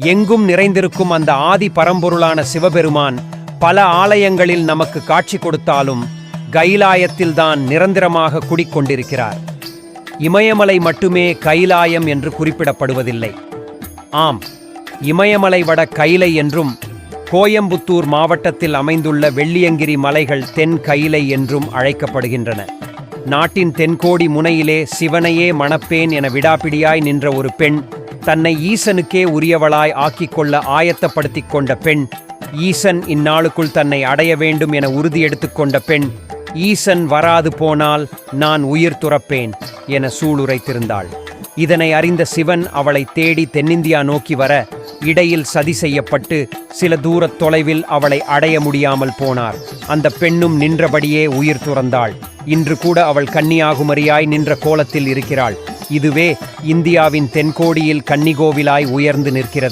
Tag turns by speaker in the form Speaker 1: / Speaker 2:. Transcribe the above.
Speaker 1: எங்கும் நிறைந்திருக்கும் அந்த ஆதி பரம்பொருளான சிவபெருமான் பல ஆலயங்களில் நமக்கு காட்சி கொடுத்தாலும் கைலாயத்தில்தான் நிரந்தரமாக குடிக்கொண்டிருக்கிறார். இமயமலை மட்டுமே கைலாயம் என்று குறிப்பிடப்படுவதில்லை. ஆம், இமயமலை வட கைலை என்றும் கோயம்புத்தூர் மாவட்டத்தில் அமைந்துள்ள வெள்ளியங்கிரி மலைகள் தென் கைலை என்றும் அழைக்கப்படுகின்றன. நாட்டின் தென்கோடி முனையிலே சிவனையே மணப்பேன் என விடாப்பிடியாய் நின்ற ஒரு பெண், தன்னை ஈசனுக்கே உரியவளாய் ஆக்கிக்கொள்ள ஆயத்தப்படுத்திக் கொண்ட பெண், ஈசன் இந்நாளுக்குள் தன்னை அடைய வேண்டும் என உறுதியெடுத்துக் பெண், ஈசன் வராது போனால் நான் உயிர் துறப்பேன் என சூளுரைத்திருந்தாள். இதனை அறிந்த சிவன் அவளை தேடி தென்னிந்தியா நோக்கி வர, இடையில் சதி செய்யப்பட்டு சில தூரத் தொலைவில் அவளை அடைய முடியாமல் போனார். அந்த பெண்ணும் நின்றபடியே உயிர் துறந்தாள். இன்று கூட அவள் கன்னியாகுமரியாய் நின்ற கோலத்தில் இருக்கிறாள். இதுவே இந்தியாவின் தென்கோடியில் கன்னிகோவிலாய் உயர்ந்து நிற்கிறது.